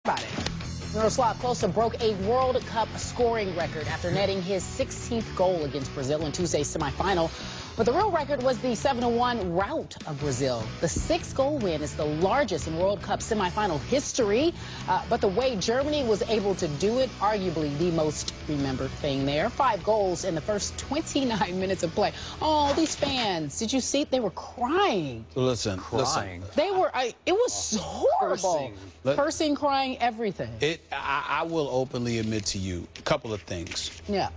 About it. Miroslav Klose broke a World Cup scoring record after netting his 16th goal against Brazil in Tuesday's semifinal. But the real record was the 7-1 rout of Brazil. The 6-goal win is the largest in World Cup semifinal history. But the way Germany was able to do it, arguably the most remembered thing there. 5 goals in the first 29 minutes of play. Oh, these fans, did you see? They were crying. Listen. They were, it was horrible. Cursing, crying, everything. I will openly admit to you a couple of things. Yeah.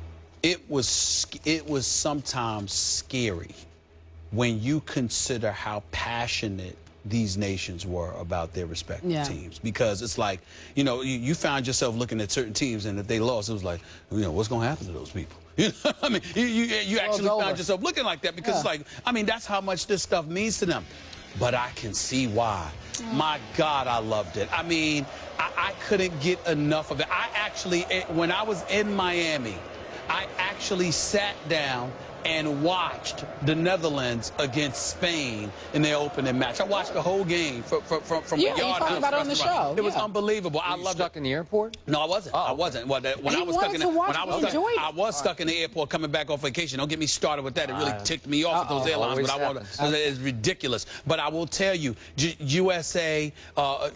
It was sometimes scary when you consider how passionate these nations were about their respective teams, because it's like, you know, you found yourself looking at certain teams, and if they lost, it was like, you know, what's going to happen to those people? You know what I mean? You actually found yourself looking like that, because it's like, I mean, that's how much this stuff means to them. But I can see why. My God, I loved it. I mean, I couldn't get enough of it. I actually, when I was in Miami, I actually sat down and watched the Netherlands against Spain in their opening match. I watched the whole game from a yard. You talked about it on the show. It was unbelievable. I loved stuck in the airport? No, I wasn't. I wasn't. Well, when I was stuck in the airport coming back off vacation. Don't get me started with that. It really ticked me off with those airlines. But it's ridiculous. But I will tell you, USA,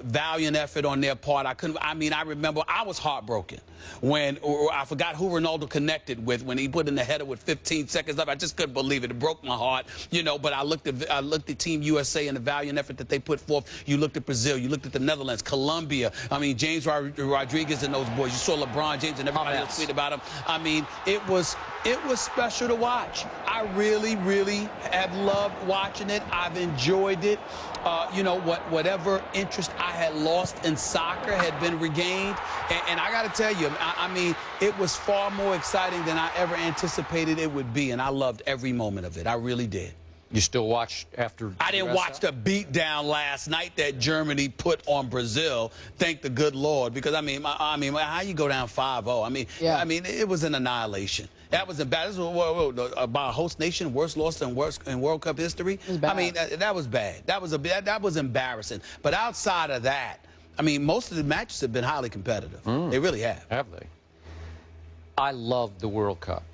valiant effort on their part. I remember I was heartbroken when I forgot who Ronaldo connected with when he put in the header with 15 seconds left. I just couldn't believe it. It broke my heart, you know. But I looked at Team USA and the valiant effort that they put forth. You looked at Brazil. You looked at the Netherlands, Colombia. I mean, James Rodriguez and those boys. You saw LeBron James and everybody else tweet about him. I mean, it was special to watch. I really, really have loved watching it. I've enjoyed it. You know, whatever interest I had lost in soccer had been regained. And I got to tell you, I mean, it was far more exciting than I ever anticipated it would be. And I loved every moment of it. I really did. You still watched after? I didn't watch the beatdown last night that Germany put on Brazil. Thank the good Lord, because I mean, how you go down 5-0? I mean, it was an annihilation. That was bad. This was about a host nation, worst loss in World Cup history. I mean, that was bad. That was embarrassing. But outside of that, I mean, most of the matches have been highly competitive. They really have. Have they? I love the World Cup.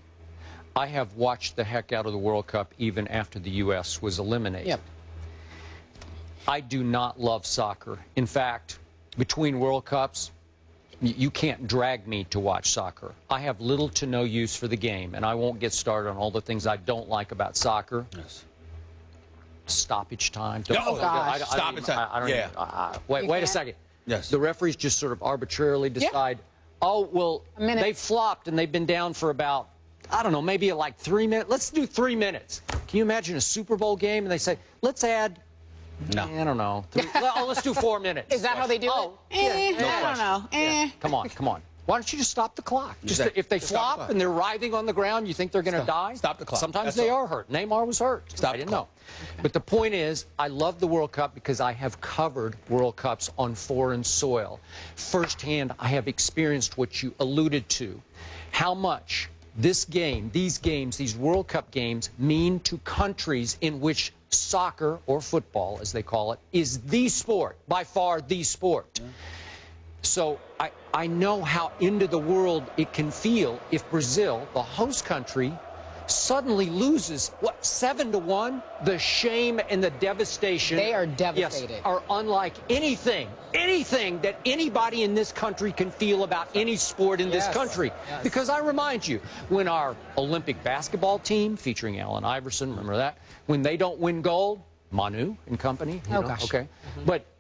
I have watched the heck out of the World Cup even after the U.S. was eliminated. Yep. I do not love soccer. In fact, between World Cups, you can't drag me to watch soccer. I have little to no use for the game, and I won't get started on all the things I don't like about soccer. Yes. Stoppage time. Stoppage time. Wait a second. Yes. The referees just sort of arbitrarily decide, oh, well, they flopped and they've been down for about, I don't know, maybe like 3 minutes. Let's do 3 minutes. Can you imagine a Super Bowl game and they say, let's add, I don't know, let's do 4 minutes. Is that how they do it? I don't know. Yeah. Come on. Why don't you just stop the clock? If they flop and they're writhing on the ground, you think they're going to die? Stop the clock. Sometimes they are hurt. Neymar was hurt. I didn't know. But the point is, I love the World Cup because I have covered World Cups on foreign soil. Firsthand, I have experienced what you alluded to, how much this game, these games, these World Cup games mean to countries in which soccer, or football as they call it, is the sport, by far the sport. So I know how into the world it can feel if Brazil, the host country, suddenly loses, what, 7-1? The shame and the devastation. They are devastated. Yes, are unlike anything that anybody in this country can feel about any sport in this country. Yes. Because I remind you, when our Olympic basketball team, featuring Allen Iverson, remember that? When they don't win gold, Manu and company. Gosh. Okay.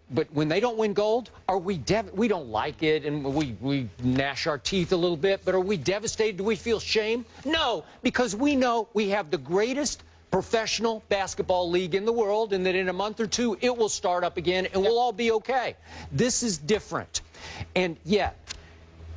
But when they don't win gold, are we don't like it, and we gnash our teeth a little bit, but are we devastated? Do we feel shame? No, because we know we have the greatest professional basketball league in the world, and that in a month or two it will start up again and we'll all be okay. This is different. And yet,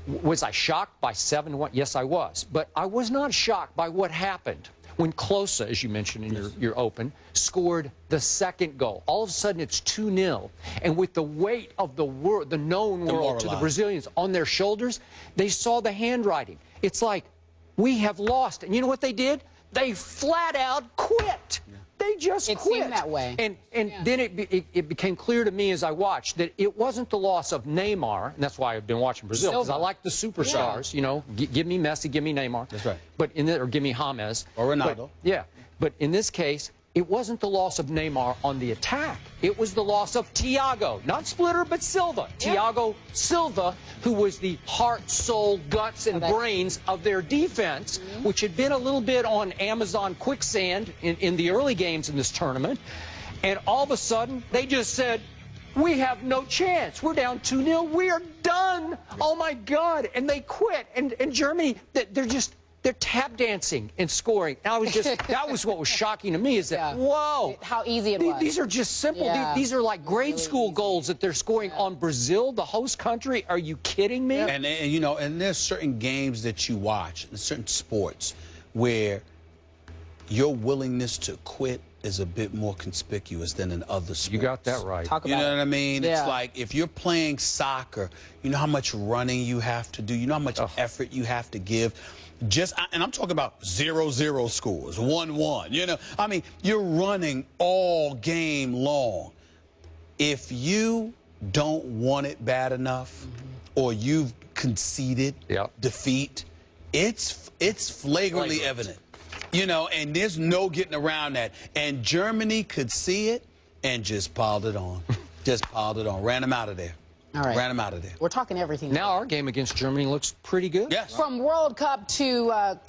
was I shocked by 7-1? Yes, I was. But I was not shocked by what happened when Klose, as you mentioned in your open, scored the second goal. All of a sudden, it's 2-0. And with the weight of the known world to the Brazilians on their shoulders, they saw the handwriting. It's like, we have lost. And you know what they did? They flat out quit. They just quit. It seemed that way. And then it became clear to me as I watched that it wasn't the loss of Neymar, and that's why I've been watching Brazil, because I like the superstars. You know, give me Messi, give me Neymar. That's right. But or give me James. Or Ronaldo. But in this case, it wasn't the loss of Neymar on the attack. It was the loss of Thiago, not Splitter, but Silva. Thiago Silva, who was the heart, soul, guts, and brains of their defense, which had been a little bit on Amazon quicksand in the early games in this tournament. And all of a sudden, they just said, we have no chance. We're down 2-0. We are done. Oh, my God. And they quit. And Germany, they're tap dancing and scoring. That was what was shocking to me, is that, whoa. How easy it was. These are just simple. These are like grade school goals that they're scoring on Brazil, the host country. Are you kidding me? And you know, and there's certain games that you watch, certain sports, where your willingness to quit is a bit more conspicuous than in other sports. You got that right. You know what I mean? It's like if you're playing soccer, you know how much running you have to do. You know how much effort you have to give. And I'm talking about 0-0 scores, 1-1. You know, I mean, you're running all game long. If you don't want it bad enough, or you've conceded defeat, it's flagrantly evident. You know, and there's no getting around that. And Germany could see it and just piled it on. Just piled it on. Ran them out of there. All right. Ran them out of there. We're talking everything. Now our game against Germany looks pretty good. Yes. From World Cup to